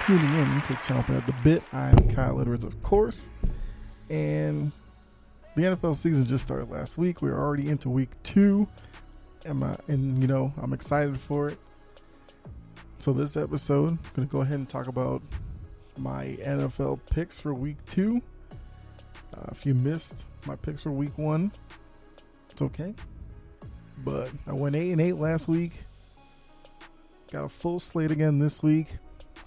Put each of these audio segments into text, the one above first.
tuning in to Chomping at the Bit. I'm Kyle Edwards, of course. And the NFL season just started last week. We're already into week 2. I'm excited for it. So this episode, I'm going to go ahead and talk about my NFL picks for week 2. If you missed my picks for week 1, it's okay. But I went 8-8 last week. Got a full slate again this week.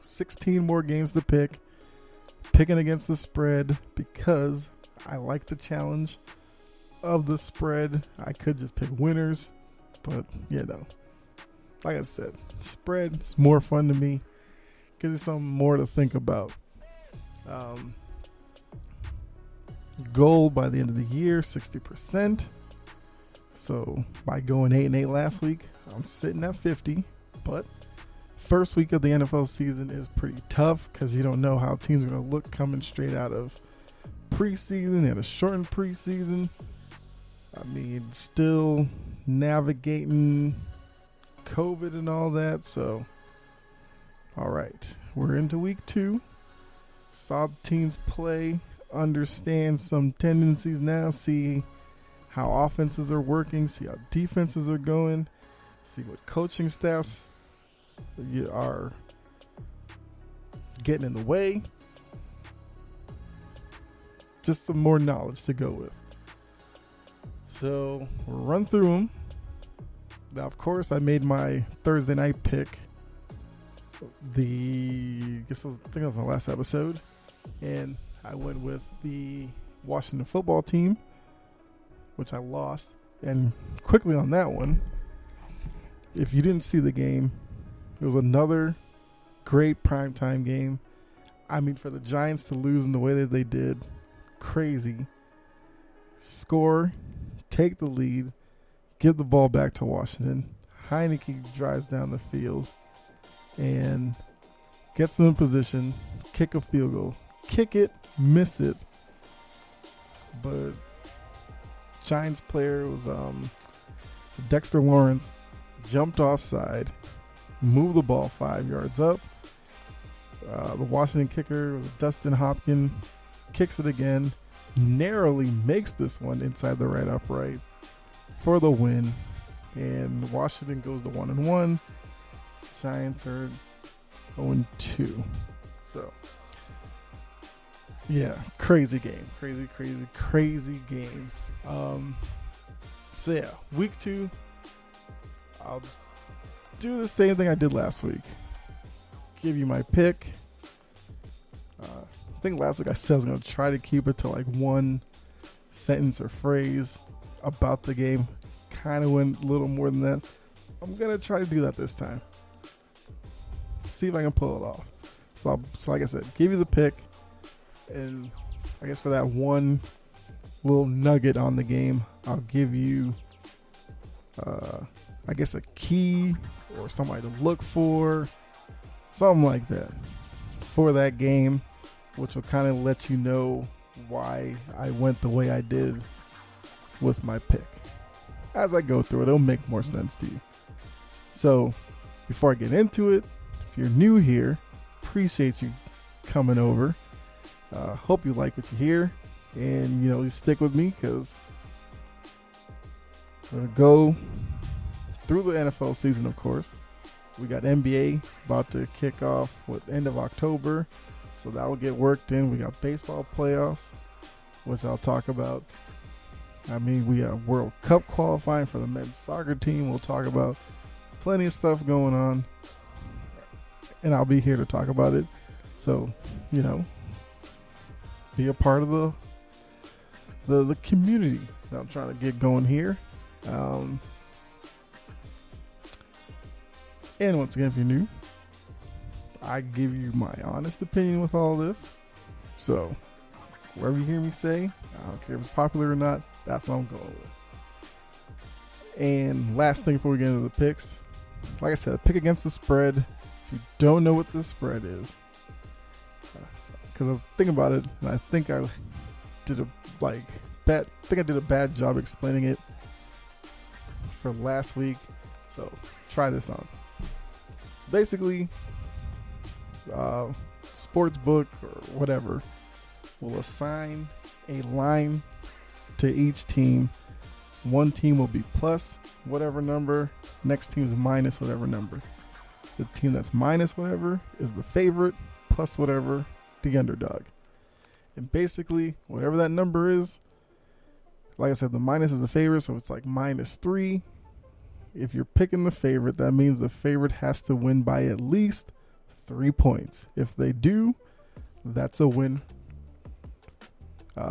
16 more games to pick. Picking against the spread because I like the challenge of the spread. I could just pick winners, but like I said, spread is more fun to me. Gives you something more to think about. Goal by the end of the year, 60%. So by going 8-8 last week, I'm sitting at 50. But first week of the NFL season is pretty tough because you don't know how teams are going to look coming straight out of preseason and a shortened preseason. Still navigating COVID and all that. So, all right, we're into week 2. Saw the teams play, understand some tendencies now, see how offenses are working, see how defenses are going, see what coaching staffs you are getting in the way. Just some more knowledge to go with. So we'll run through them. Now, of course, I made my Thursday night pick. I think that was my last episode. And I went with the Washington football team, which I lost. And quickly on that one, if you didn't see the game, it was another great primetime game. For the Giants to lose in the way that they did, crazy. Score, take the lead, give the ball back to Washington. Heineke drives down the field and gets them in position, kick a field goal. Kick it, miss it. But Giants player was Dexter Lawrence, jumped offside, moved the ball 5 yards up. The Washington kicker was Dustin Hopkins, kicks it again, narrowly makes this one inside the right upright for the win. And Washington goes to 1-1. Giants are 0-2. So, yeah, crazy game. Crazy game. Week 2, I'll do the same thing I did last week. Give you my pick. I think last week I said I was going to try to keep it to like one sentence or phrase about the game. Kind of went a little more than that. I'm going to try to do that this time. See if I can pull it off. So like I said, give you the pick. And I guess for that one little nugget on the game, I'll give you, a key or somebody to look for, something like that for that game, which will kind of let you know why I went the way I did with my pick. As I go through it, it'll make more sense to you. So before I get into it, if you're new here, appreciate you coming over. Hope you like what you hear, and you stick with me because we're gonna go through the NFL season. Of course, we got NBA about to kick off with end of October, so that will get worked in. We got baseball playoffs, which I'll talk about. We have World Cup qualifying for the men's soccer team. We'll talk about plenty of stuff going on, and I'll be here to talk about it. So, be a part of the community that I'm trying to get going here. And once again, if you're new, I give you my honest opinion with all this. So, whatever you hear me say, I don't care if it's popular or not, that's what I'm going with. And last thing before we get into the picks, like I said, pick against the spread. If you don't know what the spread is, because I was thinking about it, and I think I did a bad job explaining it for last week. So try this on. So basically, sports book or whatever will assign a line to each team. One team will be plus whatever number, next team is minus whatever number. The team that's minus whatever is the favorite, plus whatever, the underdog. And basically, whatever that number is, like I said, the minus is the favorite, so it's like -3. If you're picking the favorite, that means the favorite has to win by at least 3 points. If they do, that's a win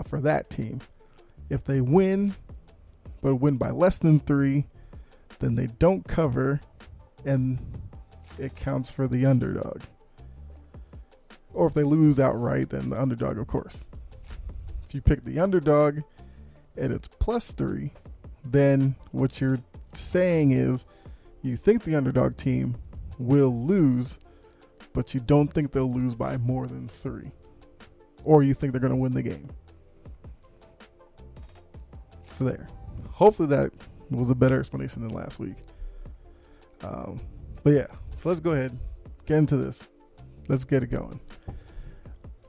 for that team. If they win, but win by less than 3, then they don't cover, and it counts for the underdog. Or if they lose outright, then the underdog, of course. If you pick the underdog and it's +3, then what you're saying is you think the underdog team will lose, but you don't think they'll lose by more than 3. Or you think they're going to win the game. So there. Hopefully that was a better explanation than last week. But yeah, so let's go ahead, get into this. Let's get it going.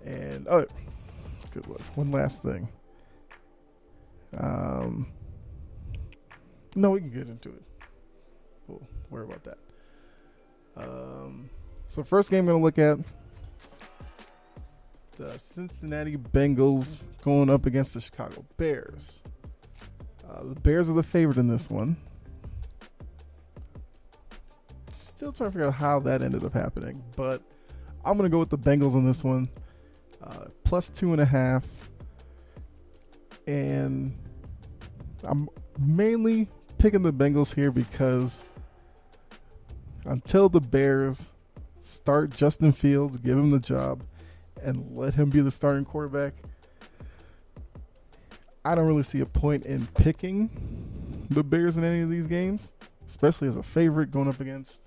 And, oh, good luck. One last thing. No, we can get into it. We'll worry about that. So first game I'm going to look at, the Cincinnati Bengals going up against the Chicago Bears. The Bears are the favorite in this one. Still trying to figure out how that ended up happening, but I'm going to go with the Bengals on this one. +2.5. And I'm mainly picking the Bengals here because until the Bears start Justin Fields, give him the job, and let him be the starting quarterback, I don't really see a point in picking the Bears in any of these games, especially as a favorite going up against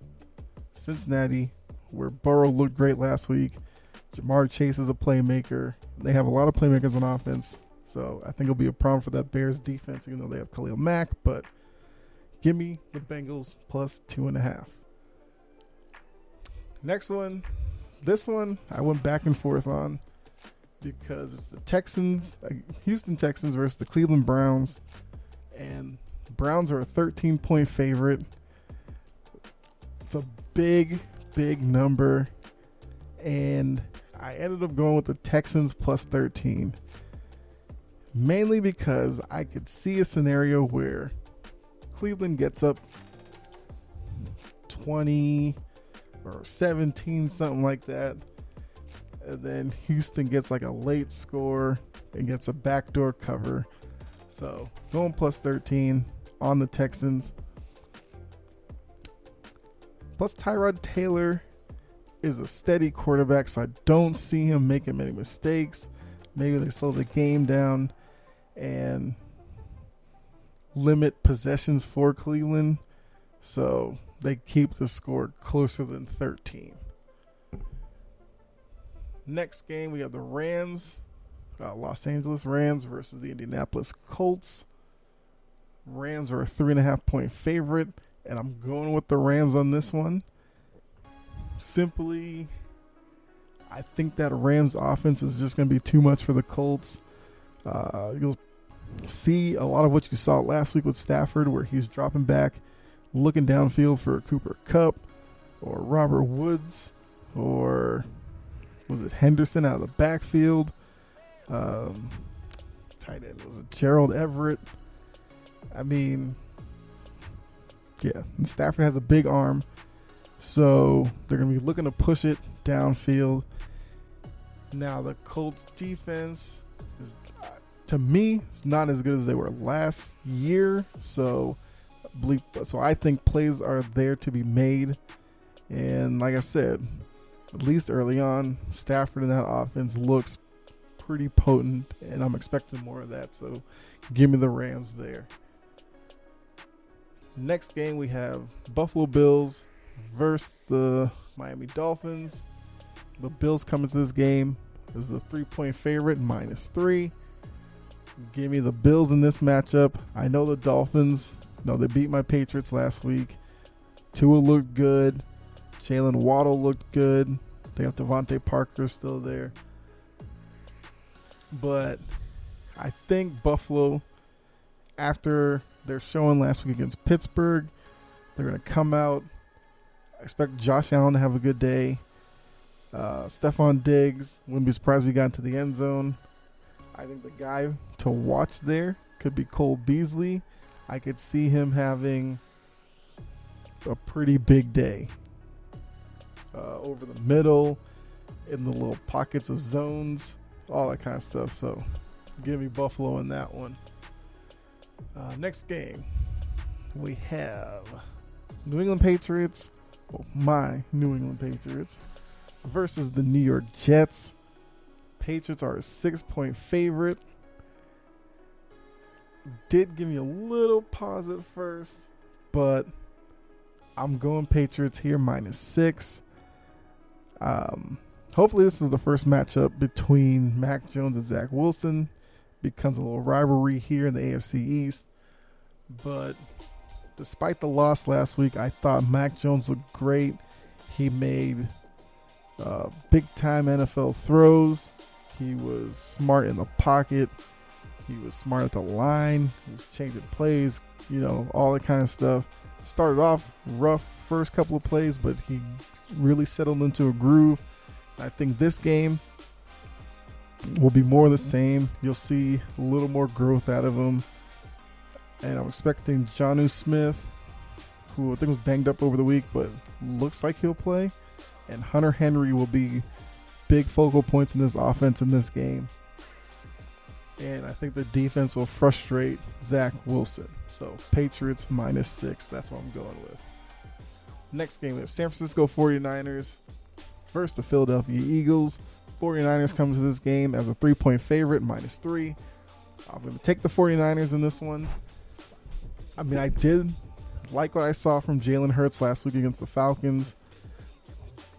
Cincinnati, where Burrow looked great last week. Jamar Chase is a playmaker. They have a lot of playmakers on offense, so I think it'll be a problem for that Bears defense, even though they have Khalil Mack. But give me the Bengals +2.5. Next one, this one I went back and forth on because it's the Houston Texans versus the Cleveland Browns, and Browns are a 13-point favorite. It's a big number, and I ended up going with the Texans +13, mainly because I could see a scenario where Cleveland gets up 20 or 17, something like that, and then Houston gets like a late score and gets a backdoor cover. So going +13 on the Texans. Plus Tyrod Taylor is a steady quarterback, so I don't see him making many mistakes. Maybe they slow the game down and limit possessions for Cleveland, so they keep the score closer than 13. Next game, we have the Los Angeles Rams versus the Indianapolis Colts. Rams are a 3.5-point favorite, and I'm going with the Rams on this one. Simply, I think that Rams offense is just going to be too much for the Colts. You'll see a lot of what you saw last week with Stafford, where he's dropping back, looking downfield for Cooper Kupp or Robert Woods, or was it Henderson out of the backfield? Tight end, was it Gerald Everett? I mean, yeah, and Stafford has a big arm, so they're going to be looking to push it downfield. Now, the Colts defense is, to me, it's not as good as they were last year, so I think plays are there to be made. And like I said, at least early on, Stafford in that offense looks pretty potent, and I'm expecting more of that, so give me the Rams there. Next game, we have Buffalo Bills versus the Miami Dolphins. The Bills come into this game as the 3-point favorite, -3. Give me the Bills in this matchup. I know the Dolphins, they beat my Patriots last week. Tua looked good. Jalen Waddle looked good. They have Devontae Parker still there. But I think Buffalo, after their showing last week against Pittsburgh, they're going to come out. I expect Josh Allen to have a good day. Stephon Diggs, wouldn't be surprised if we got into the end zone. I think the guy to watch there could be Cole Beasley. I could see him having a pretty big day. Over the middle, in the little pockets of zones, all that kind of stuff. So give me Buffalo in that one. Next game, we have New England Patriots, my New England Patriots, versus the New York Jets. Patriots are a 6-point favorite. Did give me a little pause at first, but I'm going Patriots here, -6. Hopefully this is the first matchup between Mac Jones and Zach Wilson. Becomes a little rivalry here in the AFC East. But despite the loss last week, I thought Mac Jones looked great. He made big-time NFL throws. He was smart in the pocket. He was smart at the line. He was changing plays, all that kind of stuff. Started off rough first couple of plays, but he really settled into a groove. I think this game will be more of the same. You'll see a little more growth out of him. And I'm expecting Jonnu Smith, who I think was banged up over the week, but looks like he'll play. And Hunter Henry will be big focal points in this offense in this game. And I think the defense will frustrate Zach Wilson. So Patriots -6. That's what I'm going with. Next game, we have San Francisco 49ers versus the Philadelphia Eagles. 49ers come to this game as a 3-point favorite, -3. I'm going to take the 49ers in this one. I mean, I did like what I saw from Jalen Hurts last week against the Falcons.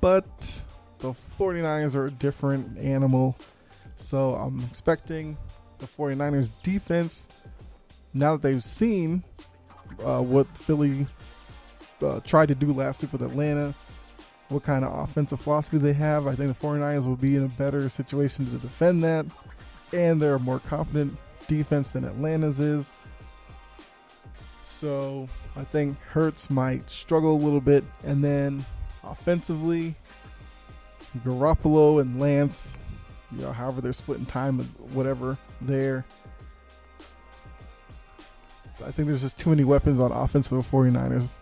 But the 49ers are a different animal. So I'm expecting the 49ers defense, now that they've seen what Philly tried to do last week with Atlanta, what kind of offensive philosophy they have, I think the 49ers will be in a better situation to defend that. And they're a more confident defense than Atlanta's is. So I think Hurts might struggle a little bit. And then offensively, Garoppolo and Lance, however they're splitting time and whatever there. I think there's just too many weapons on offense for the 49ers.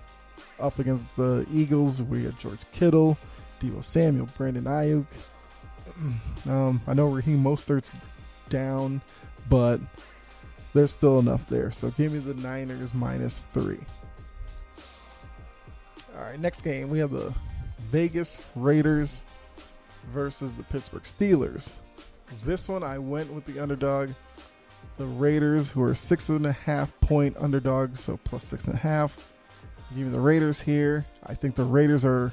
Up against the Eagles, we have George Kittle, Deebo Samuel, Brandon Ayuk. I know Raheem Mostert's down, but there's still enough there. So give me the Niners -3. All right, next game, we have the Vegas Raiders versus the Pittsburgh Steelers. This one, I went with the underdog. The Raiders, who are 6.5-point underdogs, so +6.5. Give me the Raiders here. I think the Raiders are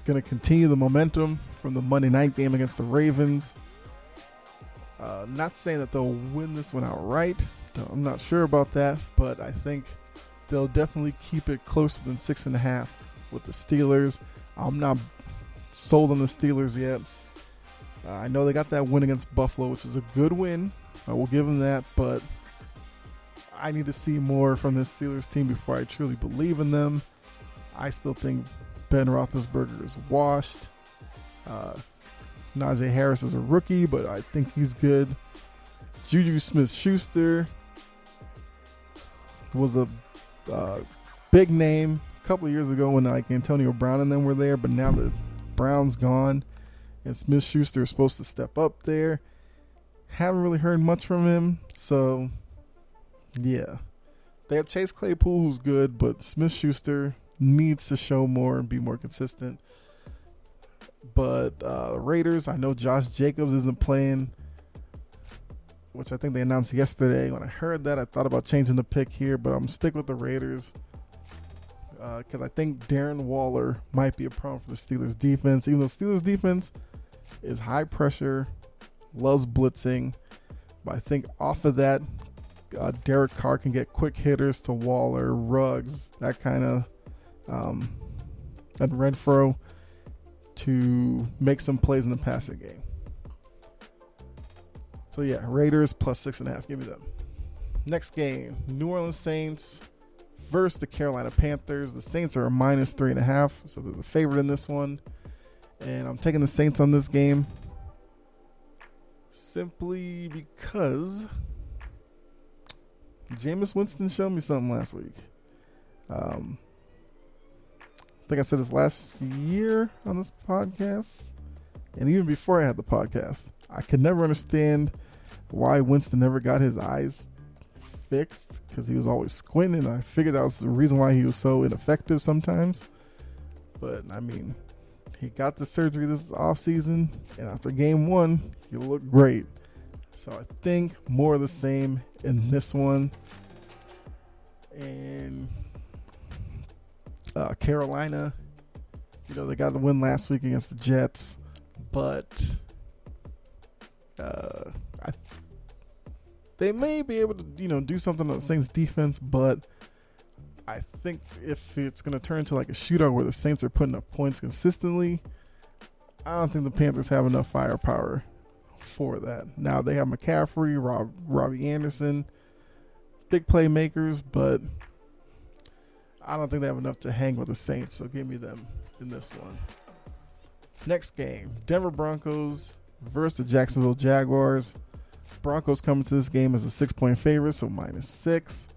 going to continue the momentum from the Monday night game against the Ravens. Not saying that they'll win this one outright. I'm not sure about that, but I think they'll definitely keep it closer than 6.5 with the Steelers. I'm not sold on the Steelers yet. I know they got that win against Buffalo, which is a good win. I will give them that, but I need to see more from this Steelers team before I truly believe in them. I still think Ben Roethlisberger is washed. Najee Harris is a rookie, but I think he's good. Juju Smith-Schuster was a big name a couple of years ago when Antonio Brown and them were there, but now the Brown's gone and Smith-Schuster is supposed to step up there. Haven't really heard much from him, so yeah. They have Chase Claypool, who's good, but Smith-Schuster needs to show more and be more consistent. But Raiders, I know Josh Jacobs isn't playing, which I think they announced yesterday. When I heard that, I thought about changing the pick here, but I'm stick with the Raiders because I think Darren Waller might be a problem for the Steelers defense. Even though Steelers defense is high pressure, loves blitzing, but I think off of that, Derek Carr can get quick hitters to Waller, Ruggs, that kind of, and Renfro to make some plays in the passing game. So yeah, Raiders plus 6.5. Give me them. Next game, New Orleans Saints versus the Carolina Panthers. The Saints are a minus 3.5, so they're the favorite in this one. And I'm taking the Saints on this game simply because Jameis Winston showed me something last week. I think I said this last year on this podcast, and even before I had the podcast, I could never understand why Winston never got his eyes fixed, because he was always squinting. I figured that was the reason why he was so ineffective sometimes. But I mean, he got the surgery this offseason, and after game 1, he looked great. So I think more of the same in this one. And Carolina, they got the win last week against the Jets, but they may be able to, do something on the Saints defense, but I think if it's going to turn into like a shootout where the Saints are putting up points consistently, I don't think the Panthers have enough firepower for that. Now, they have McCaffrey, Robbie Anderson, big playmakers, but I don't think they have enough to hang with the Saints, so give me them in this one. Next game, Denver Broncos versus the Jacksonville Jaguars. Broncos coming to this game as a 6-point favorite, so minus 6.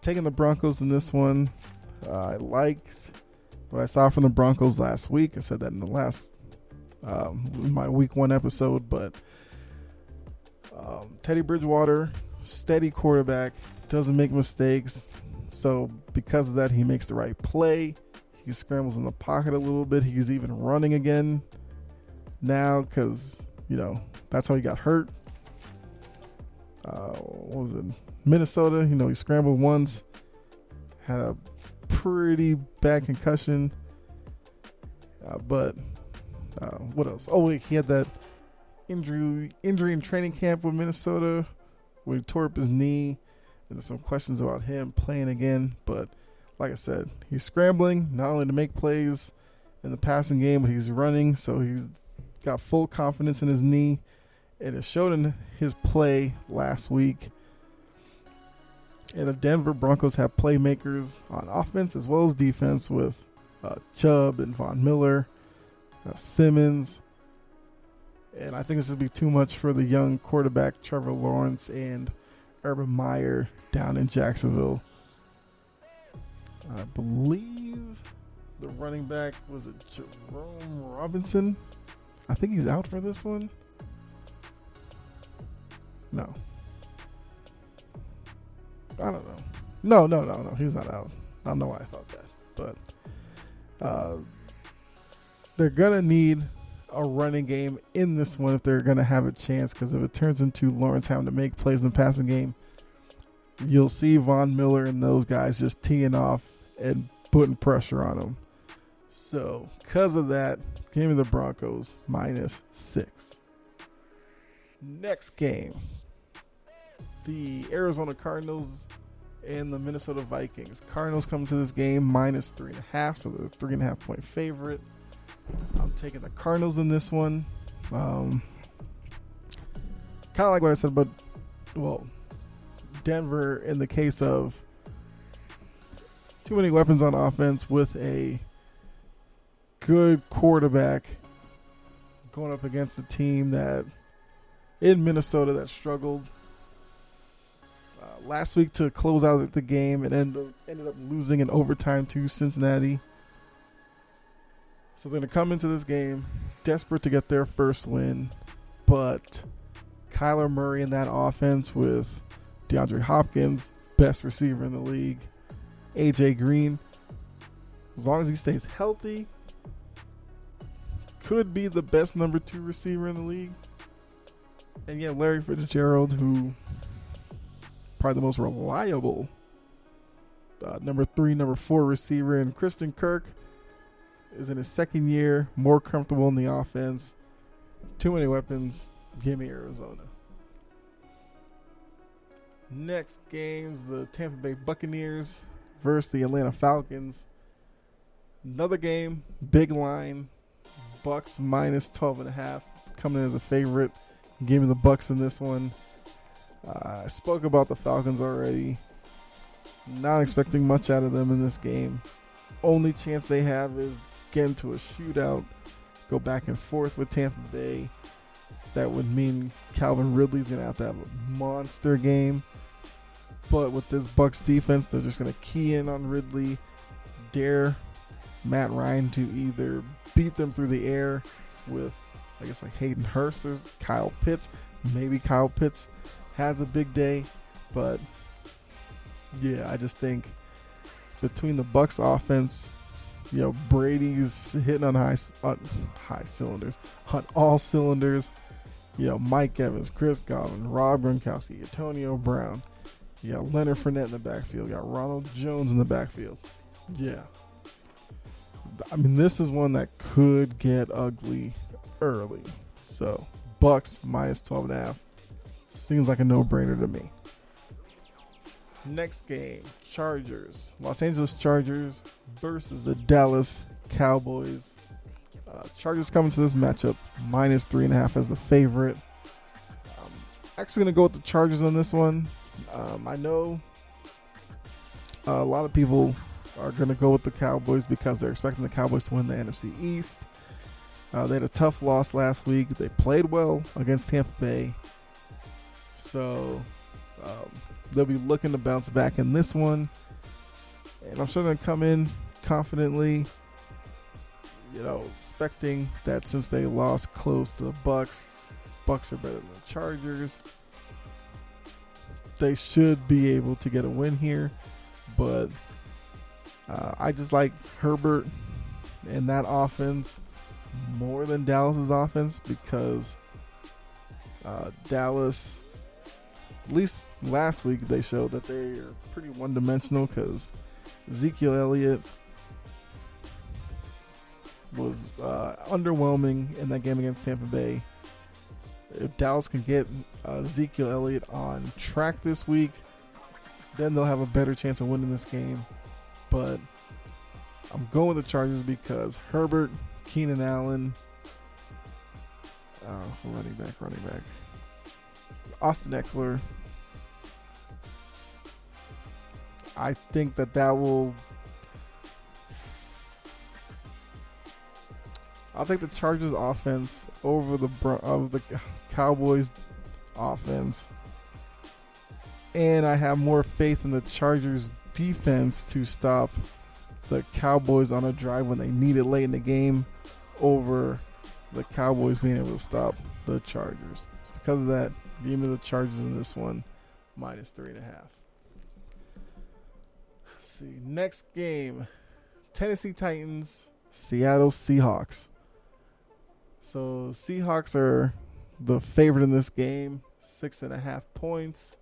Taking the Broncos in this one. I liked what I saw from the Broncos last week. I said that in the last my week 1 episode, but Teddy Bridgewater, steady quarterback, doesn't make mistakes. So because of that, he makes the right play. He scrambles in the pocket a little bit. He's even running again now because, that's how he got hurt. What was it? Minnesota, he scrambled once, had a pretty bad concussion. But what else? Oh, wait, he had that injury in training camp with Minnesota where he tore up his knee. And there's some questions about him playing again. But like I said, he's scrambling not only to make plays in the passing game, but he's running. So he's got full confidence in his knee. And it showed in his play last week. And the Denver Broncos have playmakers on offense as well as defense with Chubb and Von Miller, Simmons. And I think this would be too much for the young quarterback Trevor Lawrence and Urban Meyer down in Jacksonville. I believe the running back, was it Jerome Robinson? I think he's out for this one. No. I don't know. No. He's not out. I don't know why I thought that. But they're going to need a running game in this one if they're going to have a chance, because if it turns into Lawrence having to make plays in the passing game, you'll see Von Miller and those guys just teeing off and putting pressure on him. So because of that, give me the Broncos minus 6. Next game, the Arizona Cardinals and the Minnesota Vikings. Cardinals come to this game minus 3.5, so they're a 3.5 point favorite. I'm taking the Cardinals in this one. Kind of like what I said about, Denver in the case of too many weapons on offense with a good quarterback going up against a team that in Minnesota that struggled last week to close out the game and ended up losing in overtime to Cincinnati. So they're going to come into this game desperate to get their first win, but Kyler Murray in that offense with DeAndre Hopkins, best receiver in the league, AJ Green, as long as he stays healthy, could be the best number 2 receiver in the league. And you have Larry Fitzgerald, who probably the most reliable number 3, number 4 receiver, and Christian Kirk is in his second year, more comfortable in the offense. Too many weapons. Give me Arizona. Next game's the Tampa Bay Buccaneers versus the Atlanta Falcons. Another game, big line, Bucks minus 12.5, coming in as a favorite. Give me the Bucks in this one. I spoke about the Falcons already. Not expecting much out of them in this game. Only chance they have is get into a shootout, go back and forth with Tampa Bay. That would mean Calvin Ridley's going to have a monster game. But with this Bucks defense, they're just going to key in on Ridley, dare Matt Ryan to either beat them through the air with, I guess, like Hayden Hurst or Kyle Pitts. Maybe Kyle Pitts has a big day. But, yeah, I just think between the Bucks offense, Brady's hitting on high cylinders, on all cylinders. Mike Evans, Chris Godwin, Rob Gronkowski, Antonio Brown. You got Leonard Fournette in the backfield. You got Ronald Jones in the backfield. Yeah. I mean, this is one that could get ugly early. So, Bucks minus 12.5. Seems like a no-brainer to me. Next game, Chargers. Los Angeles Chargers versus the Dallas Cowboys. Chargers coming to this matchup minus 3.5 as the favorite. Actually going to go with the Chargers on this one. I know a lot of people are going to go with the Cowboys because they're expecting the Cowboys to win the NFC East. They had a tough loss last week. They played well against Tampa Bay. So they'll be looking to bounce back in this one. And I'm sure they're going to come in confidently, expecting that since they lost close to the Bucks are better than the Chargers. They should be able to get a win here. But I just like Herbert and that offense more than Dallas's offense because Dallas, at least last week, they showed that they are pretty one-dimensional because Ezekiel Elliott was underwhelming in that game against Tampa Bay. If Dallas can get Ezekiel Elliott on track this week, then they'll have a better chance of winning this game. But I'm going with the Chargers because Herbert, Keenan Allen, running back, Austin Eckler. I think that will. I'll take the Chargers offense over the Cowboys offense. And I have more faith in the Chargers defense to stop the Cowboys on a drive when they need it late in the game over the Cowboys being able to stop the Chargers. Because of that, give me the Chargers in this one, minus 3.5. Let's see. Next game, Tennessee Titans, Seattle Seahawks. So Seahawks are the favorite in this game, 6.5 points.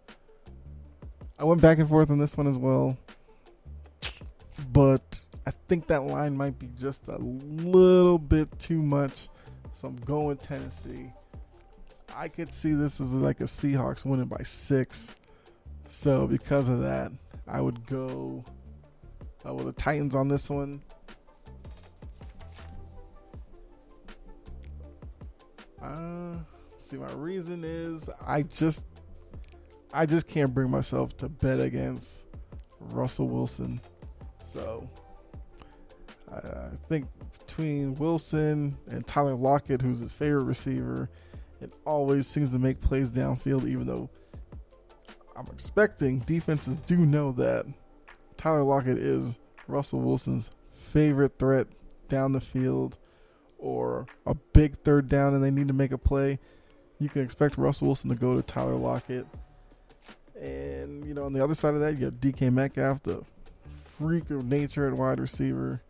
I went back and forth on this one as well, but I think that line might be just a little bit too much, so I'm going Tennessee. I could see this as like a Seahawks winning by 6, so because of that, I would go with the Titans on this one. See, my reason is I just can't bring myself to bet against Russell Wilson. So I think between Wilson and Tyler Lockett, who's his favorite receiver, it always seems to make plays downfield, even though I'm expecting defenses do know that Tyler Lockett is Russell Wilson's favorite threat down the field or a big third down and they need to make a play. You can expect Russell Wilson to go to Tyler Lockett. And, on the other side of that, you have DK Metcalf, the freak of nature at wide receiver.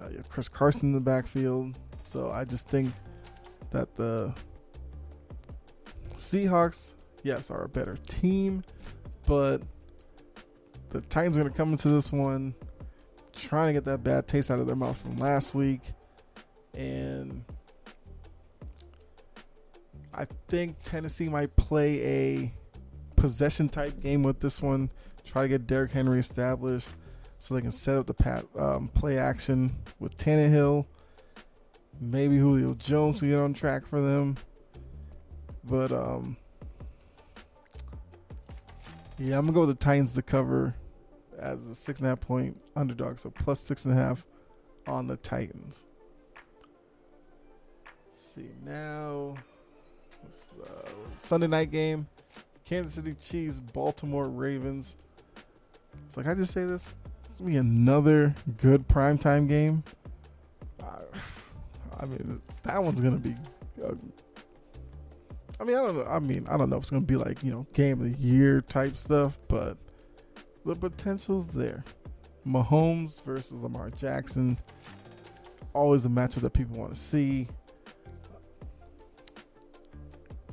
You have Chris Carson in the backfield. So I just think that the Seahawks, yes, are a better team. But the Titans are going to come into this one trying to get that bad taste out of their mouth from last week. And I think Tennessee might play a possession type game with this one. Try to get Derrick Henry established so they can set up the play action with Tannehill. Maybe Julio Jones will get on track for them. But, yeah, I'm going to go with the Titans to cover as a 6.5 point underdog. So plus 6.5 on the Titans. Let's see now. Sunday night game. Kansas City Chiefs, Baltimore Ravens. It's like I just say this. It's going to be another good primetime game. I mean, that one's going to be... I don't know. I don't know if it's going to be like, game of the year type stuff, but the potential's there. Mahomes versus Lamar Jackson. Always a matchup that people want to see.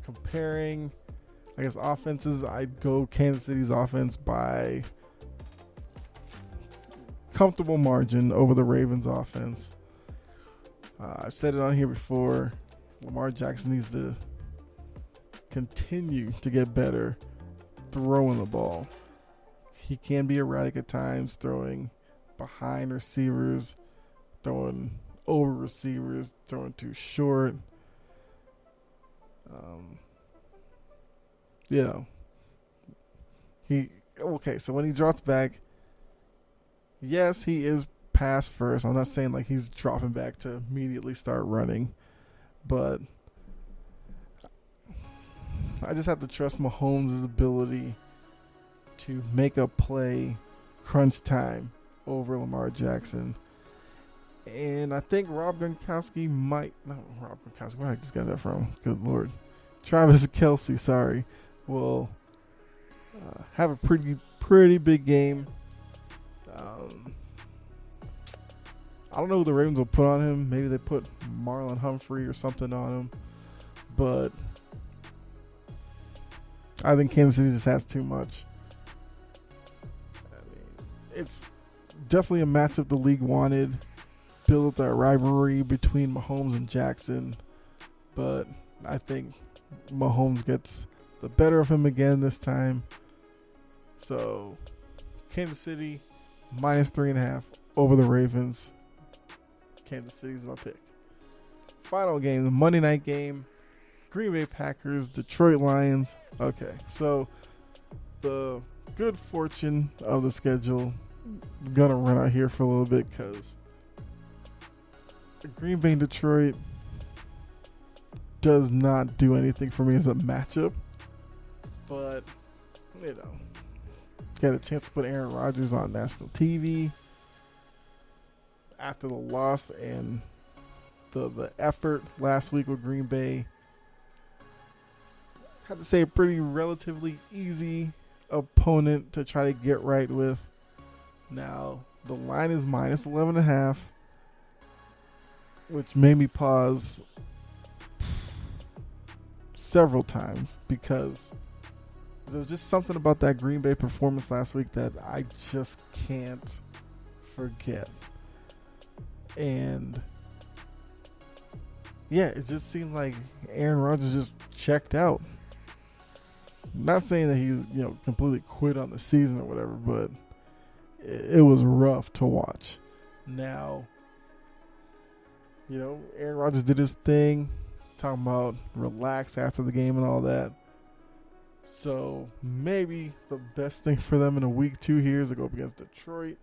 Comparing, I guess, offenses, I'd go Kansas City's offense by comfortable margin over the Ravens offense. I've said it on here before. Lamar Jackson needs to continue to get better throwing the ball. He can be erratic at times, throwing behind receivers, throwing over receivers, throwing too short. So when he drops back, yes, he is pass first. I'm not saying like he's dropping back to immediately start running, but I just have to trust Mahomes' ability to make a play crunch time over Lamar Jackson. And I think Rob Gronkowski might... No, Rob Gronkowski. Where I just got that from? Good Lord. Travis Kelce, sorry. Will have a pretty big game. I don't know who the Ravens will put on him. Maybe they put Marlon Humphrey or something on him. But I think Kansas City just has too much. It's definitely a matchup the league wanted. Build up that rivalry between Mahomes and Jackson. But I think Mahomes gets the better of him again this time. So, Kansas City minus 3.5 over the Ravens. Kansas City's my pick. Final game, the Monday night game. Green Bay Packers, Detroit Lions. Okay, so the good fortune of the schedule gonna run out here for a little bit because Green Bay and Detroit does not do anything for me as a matchup. But, get a chance to put Aaron Rodgers on national TV after the loss and the effort last week with Green Bay. Had to say a pretty relatively easy opponent to try to get right with. Now, the line is minus 11.5, which made me pause several times because there was just something about that Green Bay performance last week that I just can't forget. And yeah, it just seemed like Aaron Rodgers just checked out. Not saying that he's, completely quit on the season or whatever, but it was rough to watch. Now, Aaron Rodgers did his thing, talking about relax after the game and all that. So maybe the best thing for them in a week 2 here is to go up against Detroit,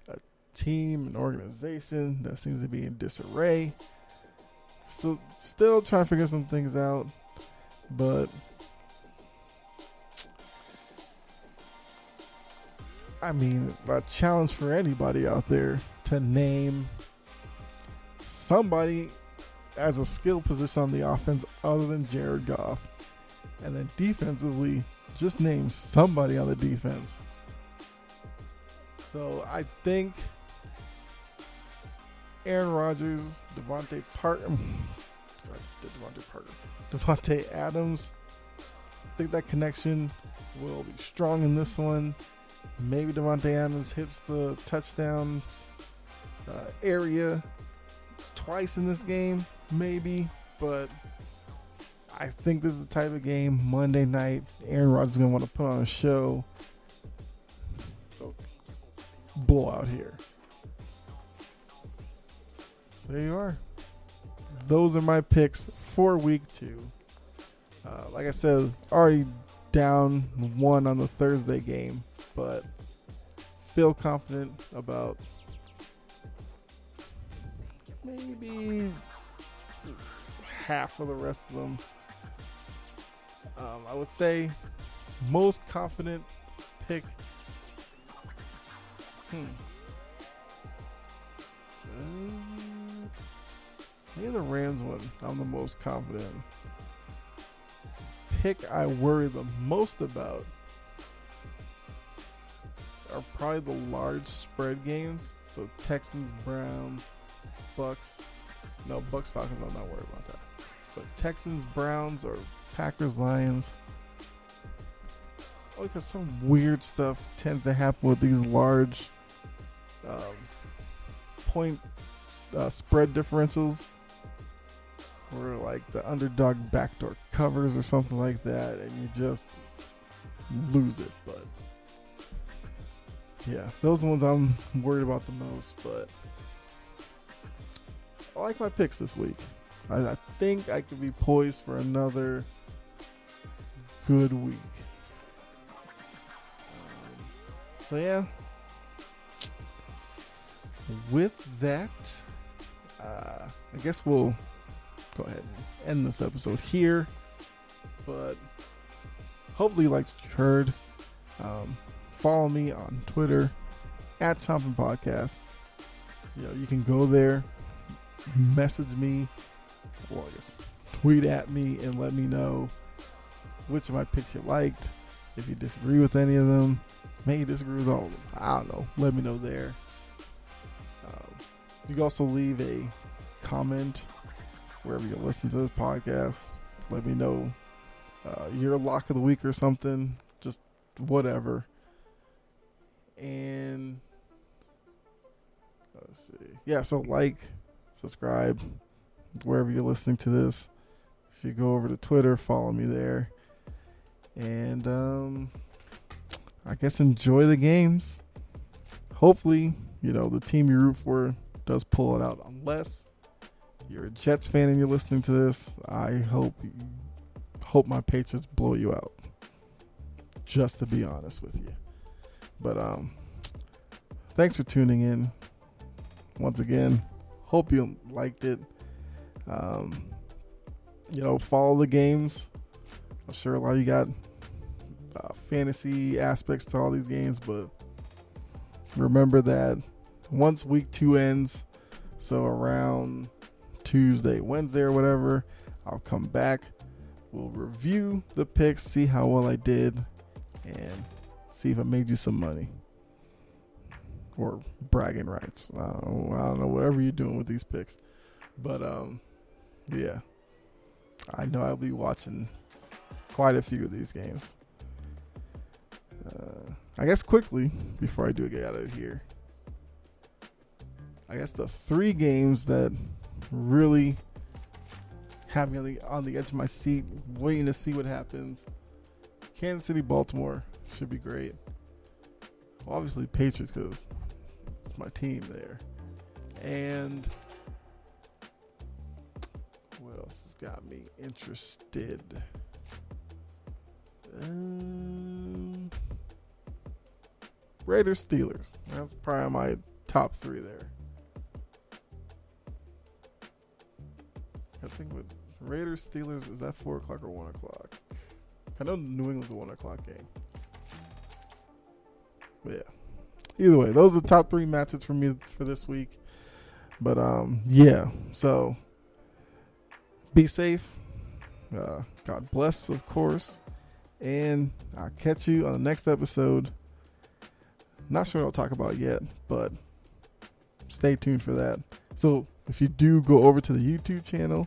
a team, an organization that seems to be in disarray. Still trying to figure some things out, but a challenge for anybody out there to name somebody as a skill position on the offense other than Jared Goff. And then defensively, just name somebody on the defense. So I think Aaron Rodgers, Devontae Adams. I think that connection will be strong in this one. Maybe Devontae Adams hits the touchdown area twice in this game, maybe. But I think this is the type of game Monday night Aaron Rodgers is going to want to put on a show. So, blowout here. So there you are. those are my picks for week 2. Like I said, already down 1 on the Thursday game, but feel confident about maybe half of the rest of them. I would say most confident pick. Maybe the Rams one. I'm the most confident. Pick I worry the most about are probably the large spread games. So Texans, Browns, Bucks. No, Bucks, Falcons, I'm not worried about that. But Texans, Browns, or Packers, Lions. Oh, because some weird stuff tends to happen with these large point spread differentials, where like the underdog backdoor covers or something like that, and you just lose it. But yeah, those are the ones I'm worried about the most. But I like my picks this week. I think I could be poised for another good week. So yeah, with that, I guess we'll go ahead and end this episode here. But hopefully you liked what you heard. Follow me on Twitter at Chompin' Podcast. You can go there, message me, or I guess tweet at me and let me know which of my picks you liked. If you disagree with any of them, maybe you disagree with all of them. I don't know. Let me know there. You can also leave a comment wherever you listen to this podcast. Let me know your lock of the week or something. Just whatever. And let's see. Yeah, so like, subscribe wherever you're listening to this. If you go over to Twitter, follow me there. And I guess enjoy the games. Hopefully, the team you root for does pull it out. Unless you're a Jets fan and you're listening to this, I hope my Patriots blow you out. Just to be honest with you. But thanks for tuning in. Once again, hope you liked it. Follow the games. I'm sure a lot of you got fantasy aspects to all these games, but remember that once week 2 ends, so around Tuesday, Wednesday, or whatever, I'll come back. We'll review the picks, see how well I did, and see if I made you some money or bragging rights. I don't know, whatever you're doing with these picks. But yeah, I know I'll be watching quite a few of these games. I guess quickly, before I do get out of here, I guess the 3 games that really have me on the edge of my seat, waiting to see what happens. Kansas City, Baltimore should be great. Well, obviously Patriots, because it's my team there. And what else has got me interested? Raiders, Steelers. That's probably my top 3 there. I think with Raiders, Steelers, is that 4 o'clock or 1 o'clock? I know New England's a 1 o'clock game. But yeah. Either way, those are the top 3 matches for me for this week. But yeah. So be safe. God bless, of course. And I'll catch you on the next episode. Not sure what I'll talk about yet, but stay tuned for that. So if you do go over to the YouTube channel,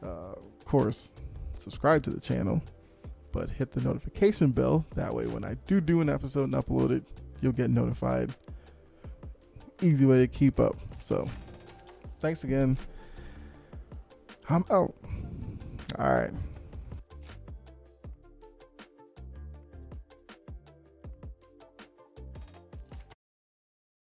of course, subscribe to the channel, but hit the notification bell. That way, when I do an episode and upload it, you'll get notified. Easy way to keep up. So thanks again. I'm out. All right.